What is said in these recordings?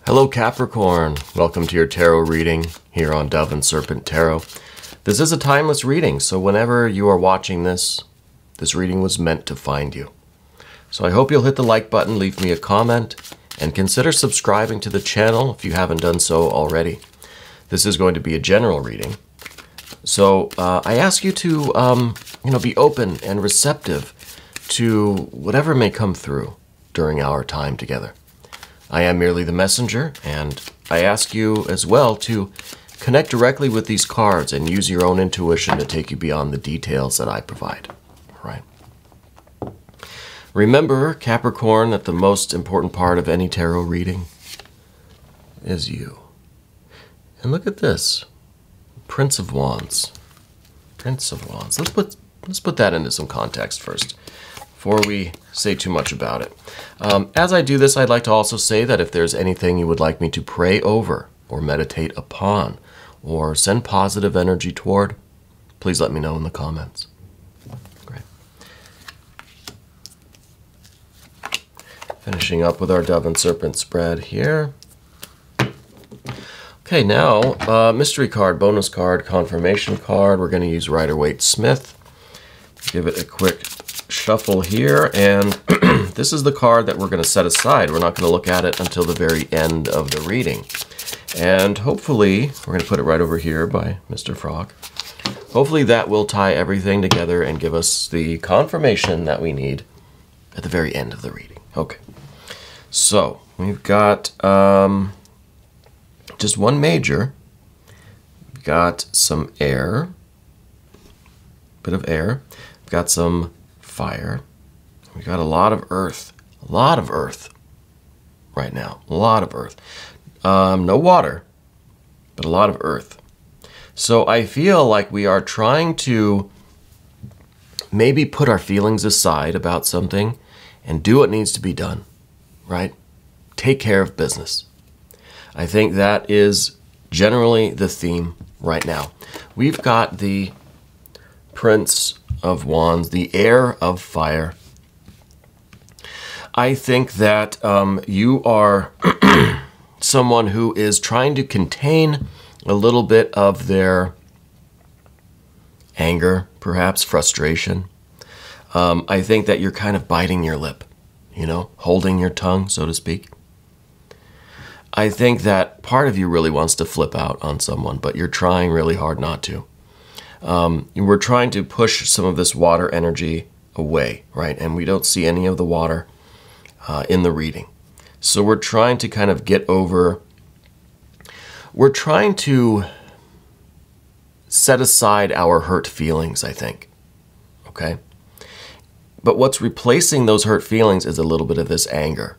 Hello Capricorn, welcome to your tarot reading here on Dove and Serpent Tarot. This is a timeless reading, so whenever you are watching this reading was meant to find you. So I hope you'll hit the like button, leave me a comment, and consider subscribing to the channel if you haven't done so already. This is going to be a general reading. So I ask you to be open and receptive to whatever may come through during our time together. I am merely the messenger, and I ask you as well to connect directly with these cards and use your own intuition to take you beyond the details that I provide. All right. Remember, Capricorn, that the most important part of any tarot reading is you. And look at this. Prince of Wands. Prince of Wands. Let's put that into some context first, before we say too much about it. As I do this, I'd like to also say that if there's anything you would like me to pray over or meditate upon or send positive energy toward, please let me know in the comments. Great. Finishing up with our Dove and Serpent spread here. Okay, now, mystery card, bonus card, confirmation card. We're going to use Rider-Waite-Smith. Give it a quick shuffle here, and this is the card that we're going to set aside. We're not going to look at it until the very end of the reading. And hopefully, we're going to put it right over here by Mr. Frog. Hopefully that will tie everything together and give us the confirmation that we need at the very end of the reading. Okay, so we've got just one major. We've got some air, bit of air. We've got some fire. We got a lot of earth right now. A lot of earth. No water, but a lot of earth. So I feel like we are trying to maybe put our feelings aside about something and do what needs to be done, right? Take care of business. I think that is generally the theme right now. We've got the Prince of Wands, the air of fire. I think that you are someone who is trying to contain a little bit of their anger, perhaps frustration. I think that you're kind of biting your lip, holding your tongue, so to speak. I think that part of you really wants to flip out on someone, but you're trying really hard not to. We're trying to push some of this water energy away, right? And we don't see any of the water in the reading. So we're trying to kind of get over, we're trying to set aside our hurt feelings, I think, okay? But what's replacing those hurt feelings is a little bit of this anger,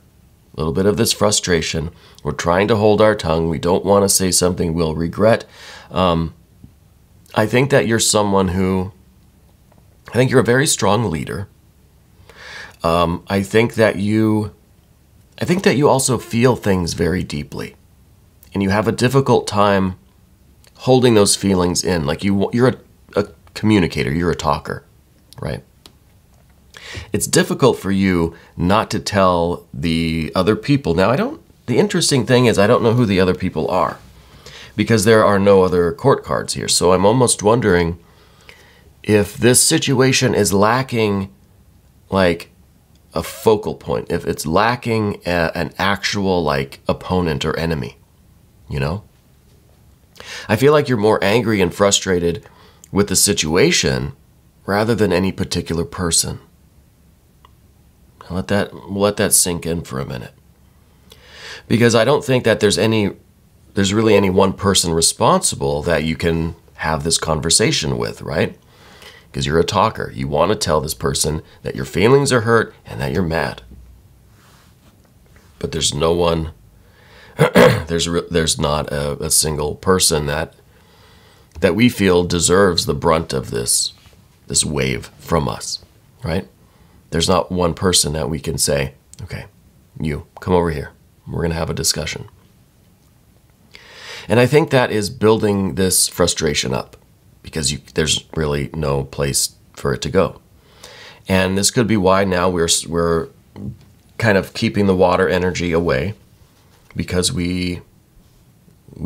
a little bit of this frustration. We're trying to hold our tongue. We don't want to say something we'll regret. I think that you're someone who, I think you're a very strong leader. I think that you also feel things very deeply, and you have a difficult time holding those feelings in. Like you're a communicator, you're a talker, right? It's difficult for you not to tell the other people. Now, the interesting thing is I don't know who the other people are, because there are no other court cards here. So I'm almost wondering if this situation is lacking like a focal point, if it's lacking an actual like opponent or enemy, I feel like you're more angry and frustrated with the situation rather than any particular person. Let that sink in for a minute. Because I don't think that there's really any one person responsible that you can have this conversation with, right? Because you're a talker. You want to tell this person that your feelings are hurt and that you're mad. But there's no one, there's not a single person that we feel deserves the brunt of this wave from us, right? There's not one person that we can say, okay, you, come over here. We're going to have a discussion. And I think that is building this frustration up because there's really no place for it to go. And this could be why now we're kind of keeping the water energy away because we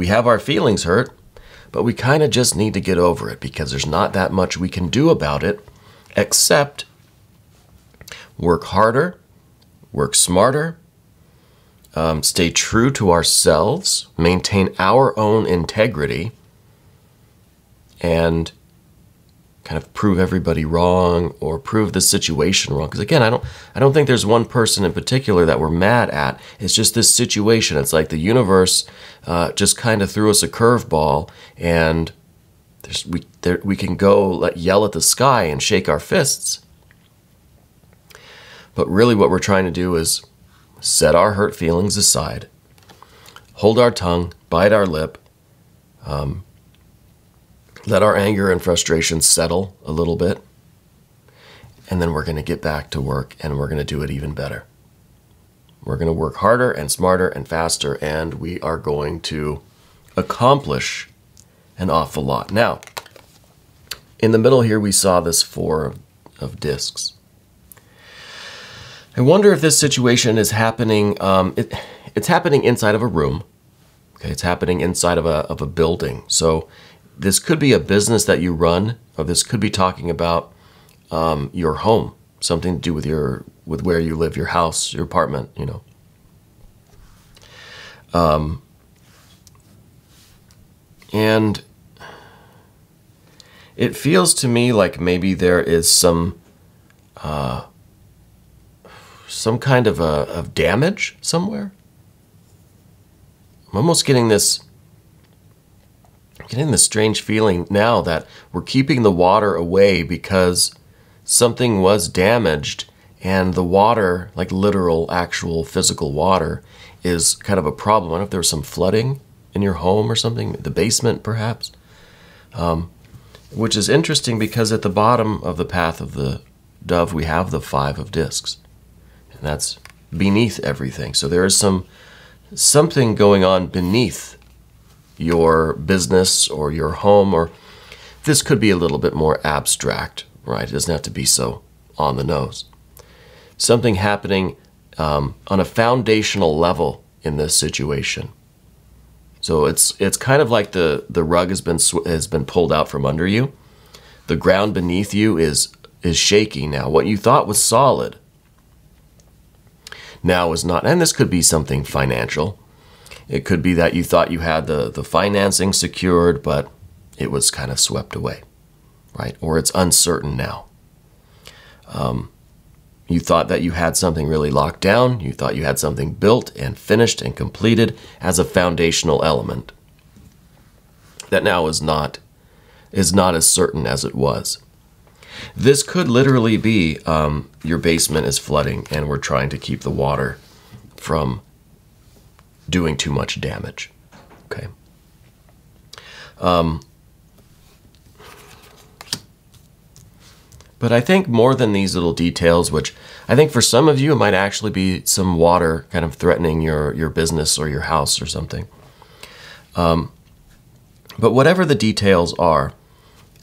have our feelings hurt, but we kind of just need to get over it because there's not that much we can do about it except work harder, work smarter, stay true to ourselves, maintain our own integrity, and kind of prove everybody wrong or prove the situation wrong. Because again, I don't think there's one person in particular that we're mad at. It's just this situation. It's like the universe just kind of threw us a curveball, and we can go yell at the sky and shake our fists. But really what we're trying to do is set our hurt feelings aside, hold our tongue, bite our lip, let our anger and frustration settle a little bit, and then we're going to get back to work, and we're going to do it even better. We're going to work harder and smarter and faster, and we are going to accomplish an awful lot. Now, in the middle here, we saw this Four of Discs. I wonder if this situation is happening, it's happening inside of a room. Okay, it's happening inside of a building. So this could be a business that you run, or this could be talking about your home, something to do with where you live, your house, your apartment, you know. And it feels to me like maybe there is some kind of damage somewhere. I'm almost getting this strange feeling now that we're keeping the water away because something was damaged, and the water, like literal, actual, physical water, is kind of a problem. I don't know if there was some flooding in your home or something, the basement perhaps, which is interesting because at the bottom of the path of the dove we have the Five of Discs, and that's beneath everything. So there is something going on beneath your business or your home, or this could be a little bit more abstract, right? It doesn't have to be so on the nose. Something happening on a foundational level in this situation. So it's kind of like the rug has been pulled out from under you. The ground beneath you is shaky now. What you thought was solid now is not. And this could be something financial. It could be that you thought you had the financing secured, but it was kind of swept away, right? Or it's uncertain now. You thought that you had something really locked down. You thought you had something built and finished and completed as a foundational element that now is not as certain as it was. This could literally be your basement is flooding and we're trying to keep the water from doing too much damage. Okay. But I think more than these little details, which I think for some of you it might actually be some water kind of threatening your business or your house or something. But whatever the details are,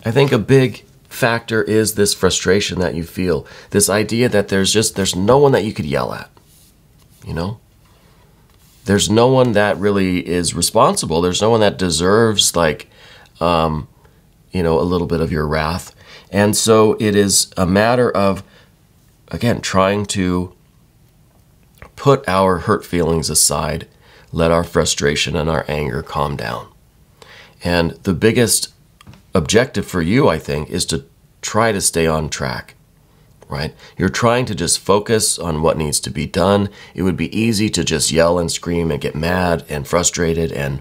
I think a big factor is this frustration that you feel. This idea that there's no one that you could yell at, you know? There's no one that really is responsible. There's no one that deserves, like, you know, a little bit of your wrath. And so it is a matter of, again, trying to put our hurt feelings aside, let our frustration and our anger calm down. And the biggest objective for you, I think, is to try to stay on track, right? You're trying to just focus on what needs to be done. It would be easy to just yell and scream and get mad and frustrated and,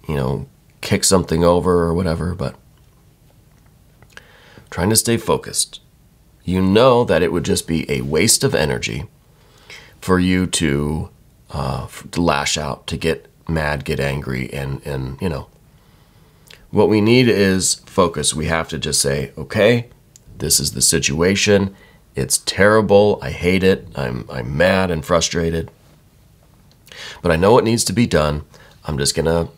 you know, kick something over or whatever, but trying to stay focused. You know that it would just be a waste of energy for you to lash out, to get mad, get angry, and you know. What we need is focus. We have to just say, okay, this is the situation. It's terrible. I hate it. I'm mad and frustrated. But I know what needs to be done. I'm just going to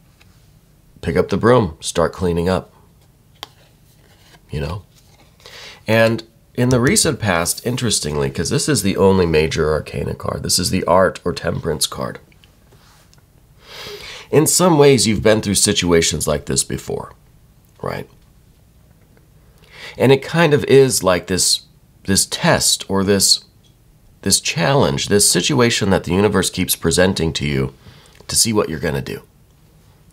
pick up the broom, start cleaning up, you know. And in the recent past, interestingly, because this is the only major arcana card, this is the Art or Temperance card. in some ways you've been through situations like this before, right? And it kind of is like this test or this challenge, this situation that the universe keeps presenting to you to see what you're going to do,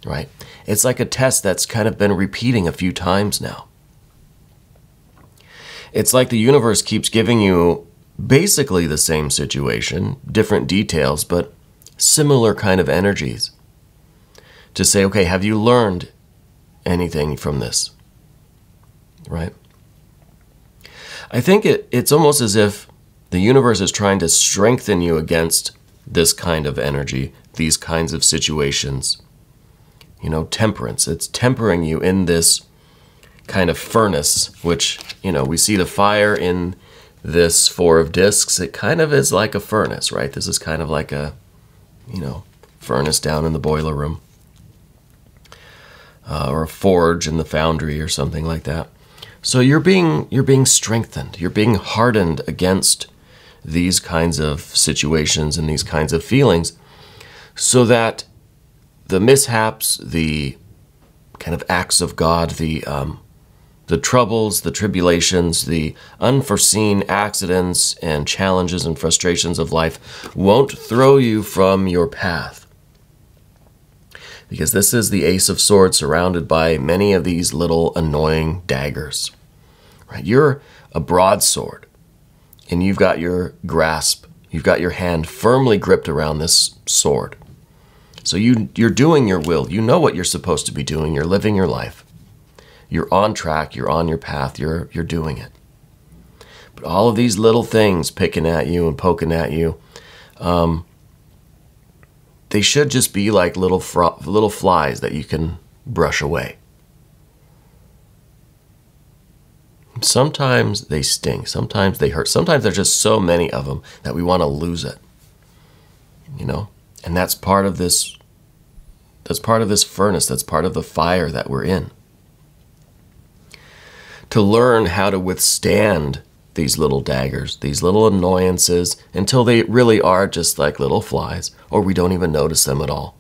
right? It's like a test that's kind of been repeating a few times now. It's like the universe keeps giving you basically the same situation, different details, but similar kind of energies to say, okay, have you learned anything from this, right? I think it's almost as if the universe is trying to strengthen you against this kind of energy, these kinds of situations. You know, temperance. It's tempering you in this kind of furnace, which, you know, we see the fire in this Four of Discs. It kind of is like a furnace, right? This is kind of like a, you know, furnace down in the boiler room. Or a forge in the foundry or something like that. So you're being strengthened. You're being hardened against these kinds of situations and these kinds of feelings so that the mishaps, the kind of acts of God, the troubles, the tribulations, the unforeseen accidents and challenges and frustrations of life won't throw you from your path. Because this is the Ace of Swords surrounded by many of these little annoying daggers. Right? You're a broadsword, and you've got your grasp, you've got your hand firmly gripped around this sword. So you're doing your will. You know what you're supposed to be doing. You're living your life. You're on track. You're on your path. You're doing it. But all of these little things picking at you and poking at you, they should just be like little flies that you can brush away. Sometimes they sting. Sometimes they hurt. Sometimes there's just so many of them that we want to lose it. You know? And that's part of this furnace. That's part of the fire that we're in. To learn how to withstand these little daggers, these little annoyances, until they really are just like little flies, or we don't even notice them at all.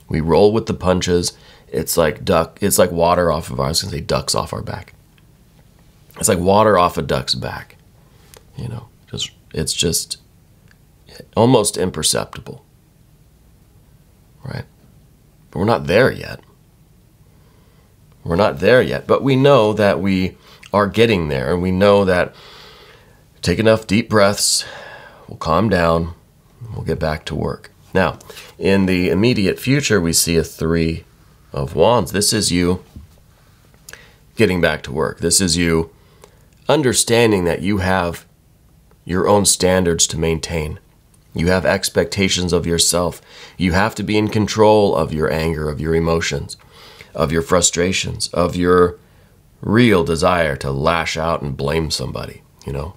We roll with the punches. It's like water off of I was going to say ducks off our back. It's like water off a duck's back. You know, it's just almost imperceptible. Right? But we're not there yet. We're not there yet, but we know that we are getting there, and we know that take enough deep breaths, we'll calm down, we'll get back to work. Now, in the immediate future, we see a Three of Wands. This is you getting back to work. This is you understanding that you have your own standards to maintain. You have expectations of yourself. You have to be in control of your anger, of your emotions, of your frustrations, of your real desire to lash out and blame somebody, you know.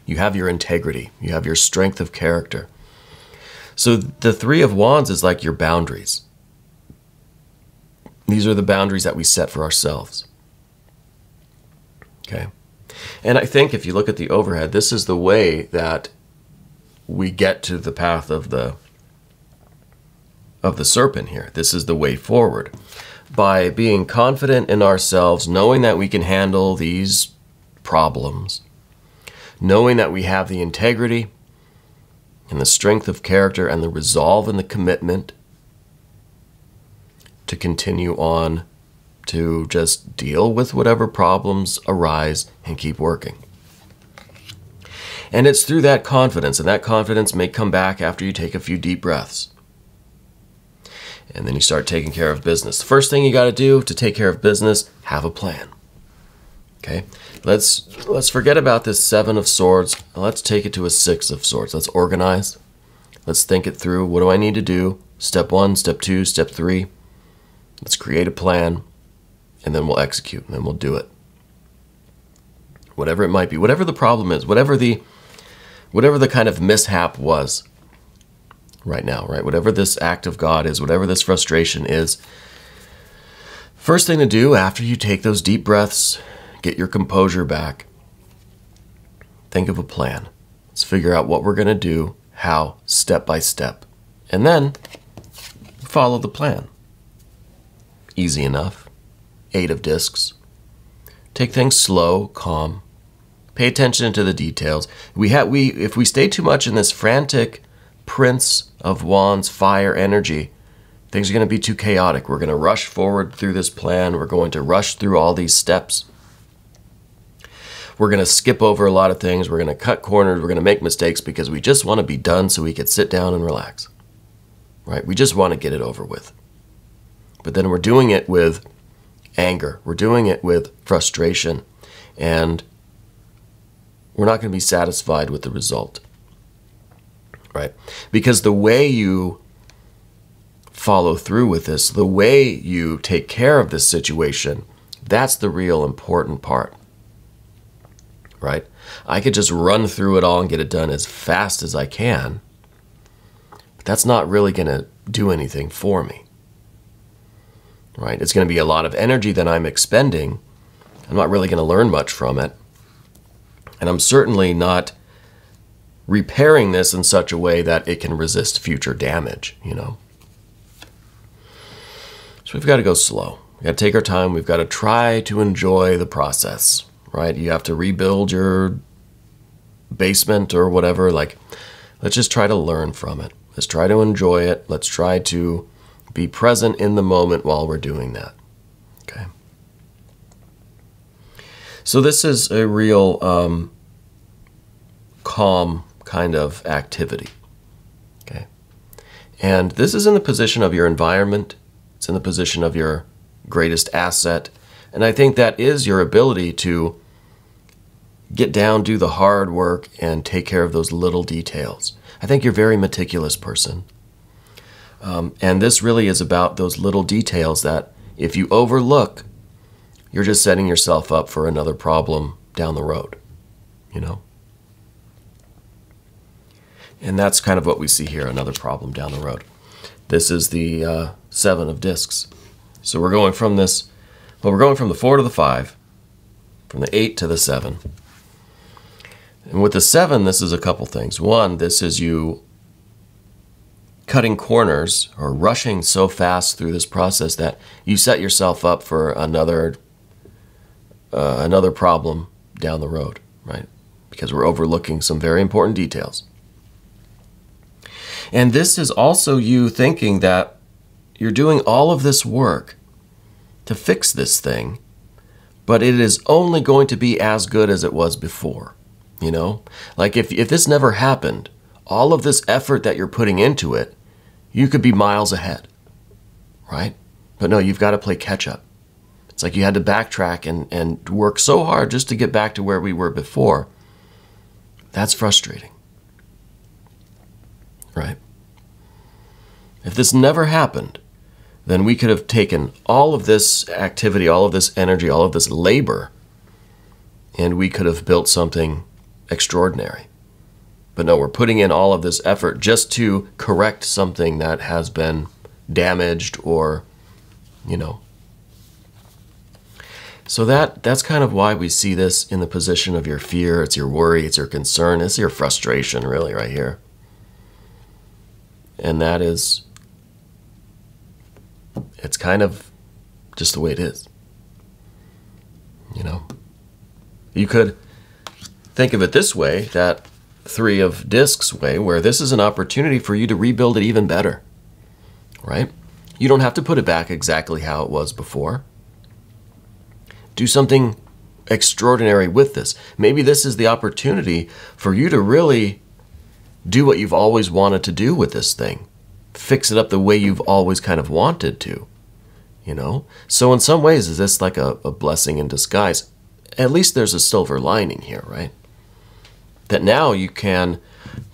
You have your integrity. You have your strength of character. So the Three of Wands is like your boundaries. These are the boundaries that we set for ourselves. Okay? And I think if you look at the overhead, this is the way that we get to the path of the serpent here. This is the way forward. By being confident in ourselves, knowing that we can handle these problems, knowing that we have the integrity and the strength of character and the resolve and the commitment to continue on to just deal with whatever problems arise and keep working. And it's through that confidence, and that confidence may come back after you take a few deep breaths. And then you start taking care of business. The first thing you got to do to take care of business, have a plan. Okay? Let's forget about this Seven of Swords. Let's take it to a Six of Swords. Let's organize. Let's think it through. What do I need to do? Step 1, step 2, step 3. Let's create a plan, and then we'll execute, and then we'll do it. Whatever it might be, whatever the problem is, whatever the kind of mishap was right now, right? Whatever this act of God is, whatever this frustration is, first thing to do after you take those deep breaths, get your composure back, think of a plan. Let's figure out what we're going to do, how, step by step. And then follow the plan. Easy enough. 8 of discs. Take things slow, calm. Pay attention to the details. If we stay too much in this frantic Prince of Wands fire energy, things are going to be too chaotic. We're going to rush forward through this plan. We're going to rush through all these steps. We're going to skip over a lot of things. We're going to cut corners. We're going to make mistakes because we just want to be done so we can sit down and relax. Right? We just want to get it over with. But then we're doing it with anger. We're doing it with frustration. And we're not going to be satisfied with the result. Right? Because the way you follow through with this, the way you take care of this situation, that's the real important part. Right? I could just run through it all and get it done as fast as I can, but that's not really going to do anything for me. Right? It's going to be a lot of energy that I'm expending. I'm not really going to learn much from it. And I'm certainly not repairing this in such a way that it can resist future damage, you know. So we've got to go slow. We've got to take our time. We've got to try to enjoy the process, right? You have to rebuild your basement or whatever. Like, let's just try to learn from it. Let's try to enjoy it. Let's try to be present in the moment while we're doing that. Okay. So this is a real calm kind of activity. Okay. And this is in the position of your environment. It's in the position of your greatest asset. And I think that is your ability to get down, do the hard work, and take care of those little details. I think you're a very meticulous person. And this really is about those little details that if you overlook, you're just setting yourself up for another problem down the road, you know? And that's kind of what we see here, another problem down the road. This is the 7 of discs. So we're going from this, well, we're going from the 4 to the 5, from the 8 to the 7. And with the 7, this is a couple things. One, this is you cutting corners or rushing so fast through this process that you set yourself up for another problem down the road, right? Because we're overlooking some very important details. And this is also you thinking that you're doing all of this work to fix this thing, but it is only going to be as good as it was before, you know? Like if this never happened, all of this effort that you're putting into it, you could be miles ahead, right? But no, you've got to play catch up. It's like you had to backtrack and work so hard just to get back to where we were before. That's frustrating, right? If this never happened, then we could have taken all of this activity, all of this energy, all of this labor, and we could have built something extraordinary. But no, we're putting in all of this effort just to correct something that has been damaged or, you know. So that's kind of why we see this in the position of your fear. It's your worry, it's your concern, it's your frustration really right here. And that is, it's kind of just the way it is. You know, you could think of it this way, that 3 of discs way, where this is an opportunity for you to rebuild it even better, right? You don't have to put it back exactly how it was before. Do something extraordinary with this. Maybe this is the opportunity for you to really do what you've always wanted to do with this thing. Fix it up the way you've always kind of wanted to, you know? So in some ways, is this like a blessing in disguise? At least there's a silver lining here, right? That now you can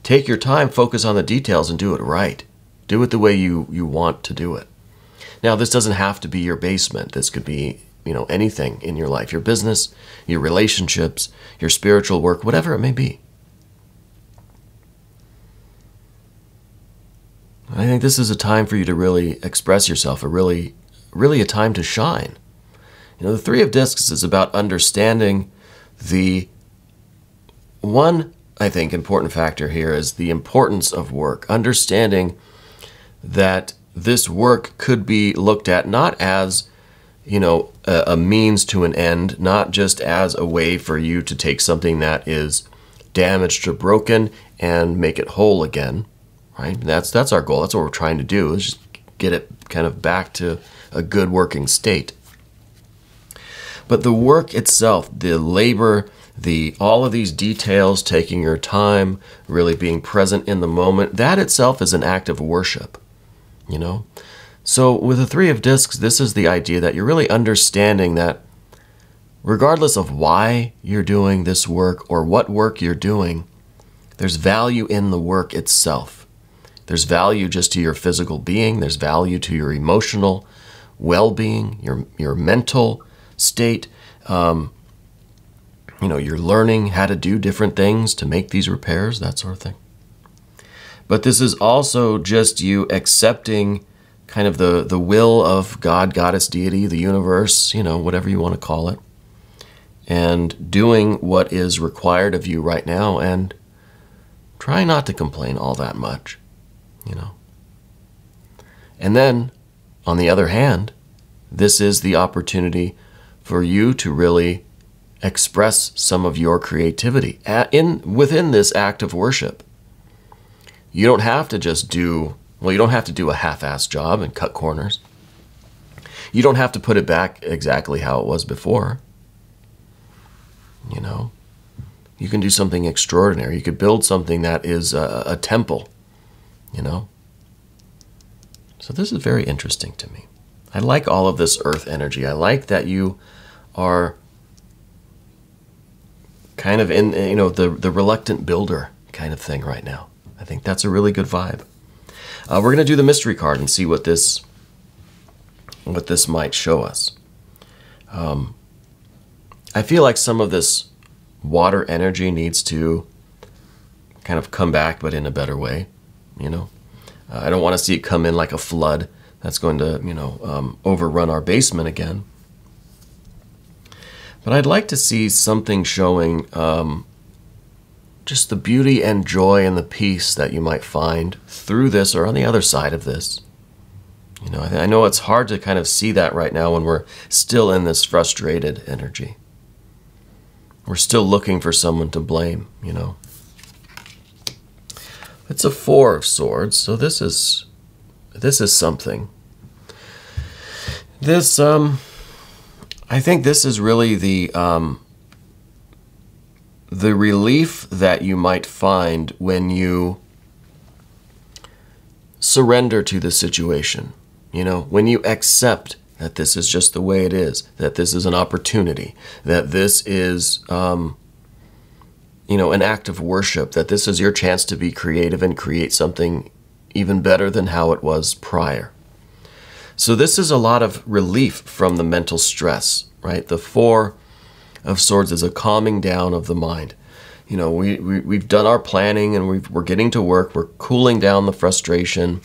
take your time, focus on the details, and do it right. Do it the way you want to do it. Now, this doesn't have to be your basement. This could be, you know, anything in your life, your business, your relationships, your spiritual work, whatever it may be. I think this is a time for you to really express yourself, really a time to shine. You know, the 3 of discs is about understanding the one, I think, important factor here is the importance of work. Understanding that this work could be looked at not as, a means to an end, not just as a way for you to take something that is damaged or broken and make it whole again, right? That's our goal. That's what we're trying to do, is just get it kind of back to a good working state. But the work itself, the labor, all of these details, taking your time, really being present in the moment, that itself is an act of worship, So with the Three of Discs, this is the idea that you're really understanding that regardless of why you're doing this work or what work you're doing, there's value in the work itself. There's value just to your physical being. There's value to your emotional well-being, your mental state. You're learning how to do different things to make these repairs, that sort of thing. But this is also just you accepting kind of the will of God, goddess, deity, the universe, whatever you want to call it, and doing what is required of you right now, and try not to complain all that much, And then, on the other hand, this is the opportunity for you to really express some of your creativity within this act of worship. You don't have to just you don't have to do a half-assed job and cut corners. You don't have to put it back exactly how it was before. You can do something extraordinary. You could build something that is a temple, So this is very interesting to me. I like all of this earth energy. I like that you are kind of in, the reluctant builder kind of thing right now. I think that's a really good vibe. We're going to do the mystery card and see what this might show us. I feel like some of this water energy needs to kind of come back, but in a better way, I don't want to see it come in like a flood that's going to, overrun our basement again. But I'd like to see something showing just the beauty and joy and the peace that you might find through this or on the other side of this. I know it's hard to kind of see that right now when we're still in this frustrated energy. We're still looking for someone to blame, It's a Four of Swords, so this is something. This, I think this is really the relief that you might find when you surrender to the situation. When you accept that this is just the way it is, that this is an opportunity, that this is, an act of worship, that this is your chance to be creative and create something even better than how it was prior. So this is a lot of relief from the mental stress, right? The Four of Swords is a calming down of the mind. We've done our planning and we're getting to work. We're cooling down the frustration.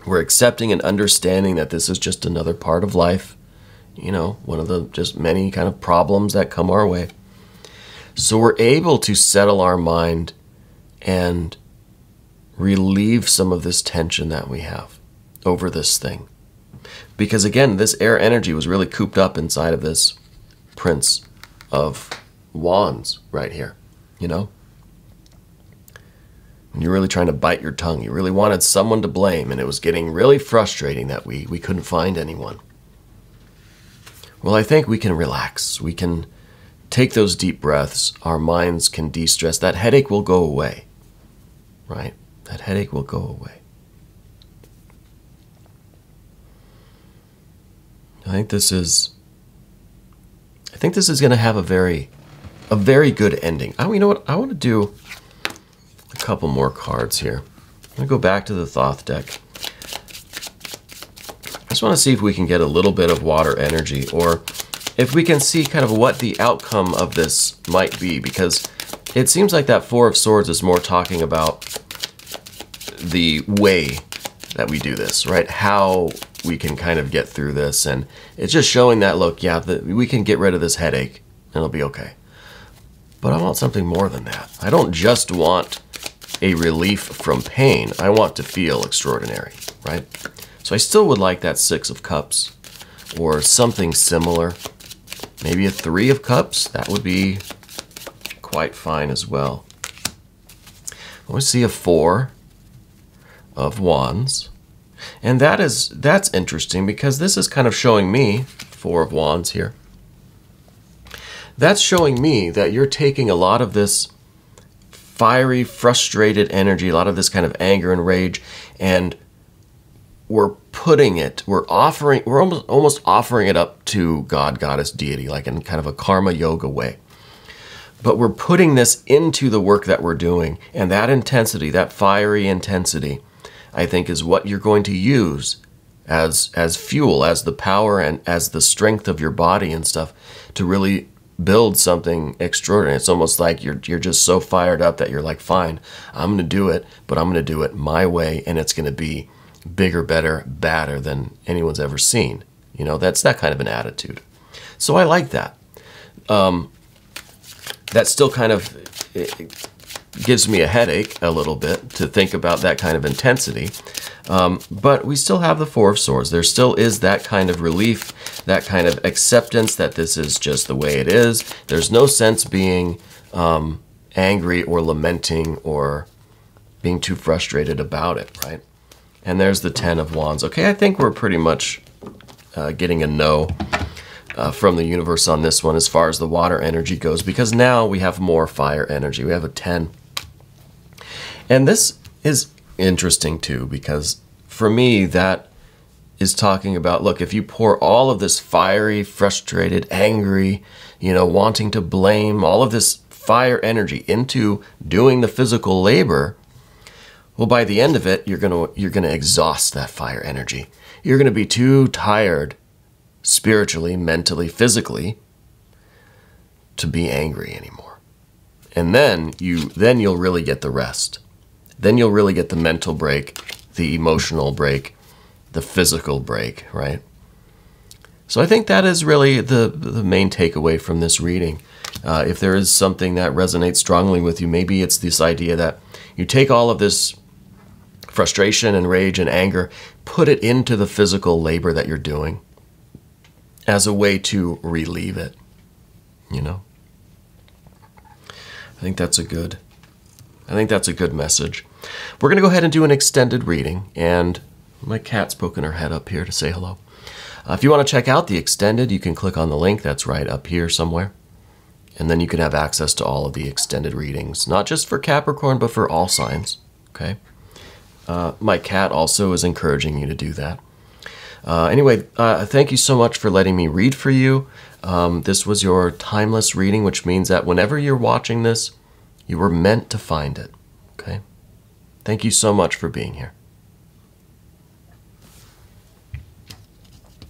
We're accepting and understanding that this is just another part of life. One of the just many kind of problems that come our way. So we're able to settle our mind and relieve some of this tension that we have over this thing. Because again, this air energy was really cooped up inside of this Prince of Wands right here, When you're really trying to bite your tongue, you really wanted someone to blame, and it was getting really frustrating that we couldn't find anyone. Well, I think we can relax. We can take those deep breaths. Our minds can de-stress. That headache will go away, right? That headache will go away. I think this is going to have a very good ending. Oh, you know what? I want to do a couple more cards here. I'm going to go back to the Thoth deck. I just want to see if we can get a little bit of water energy, or if we can see kind of what the outcome of this might be, because it seems like that Four of Swords is more talking about the way that we do this, right? How we can kind of get through this, and it's just showing that, look, yeah, we can get rid of this headache and it'll be okay. But I want something more than that. I don't just want a relief from pain. I want to feel extraordinary, right? So I still would like that Six of Cups or something similar. Maybe a Three of Cups. That would be quite fine as well. I want to see a Four of Wands. And that's interesting because this is kind of showing me, Four of Wands here. That's showing me that you're taking a lot of this fiery, frustrated energy, a lot of this kind of anger and rage, and we're putting it, we're almost offering it up to God, Goddess, deity, like in kind of a karma yoga way. But we're putting this into the work that we're doing, and that intensity, that fiery intensity, I think is what you're going to use as fuel, as the power and as the strength of your body and stuff to really build something extraordinary. It's almost like you're just so fired up that you're like, fine, I'm going to do it, but I'm going to do it my way, and it's going to be bigger, better, badder than anyone's ever seen. You know, that's that kind of an attitude. So I like that. That still kind of gives me a headache a little bit to think about that kind of intensity. But we still have the Four of Swords. There still is that kind of relief, that kind of acceptance that this is just the way it is. There's no sense being angry or lamenting or being too frustrated about it, right? And there's the Ten of Wands. Okay, I think we're pretty much getting a no from the universe on this one as far as the water energy goes, because now we have more fire energy. We have a 10. And this is interesting too, because for me, that is talking about, look, if you pour all of this fiery, frustrated, angry, you know, wanting to blame, all of this fire energy into doing the physical labor, well, by the end of it, you're gonna exhaust that fire energy. You're gonna be too tired spiritually, mentally, physically to be angry anymore. And then you'll really get the rest. Then you'll really get the mental break, the emotional break, the physical break, right? So I think that is really the main takeaway from this reading. If there is something that resonates strongly with you, maybe it's this idea that you take all of this frustration and rage and anger, put it into the physical labor that you're doing as a way to relieve it, you know? I think that's a good message. We're going to go ahead and do an extended reading, and my cat's poking her head up here to say hello. If you want to check out the extended, you can click on the link that's right up here somewhere, and then you can have access to all of the extended readings, not just for Capricorn, but for all signs, okay? My cat also is encouraging you to do that. Anyway, thank you so much for letting me read for you. This was your timeless reading, which means that whenever you're watching this, you were meant to find it, okay? Thank you so much for being here.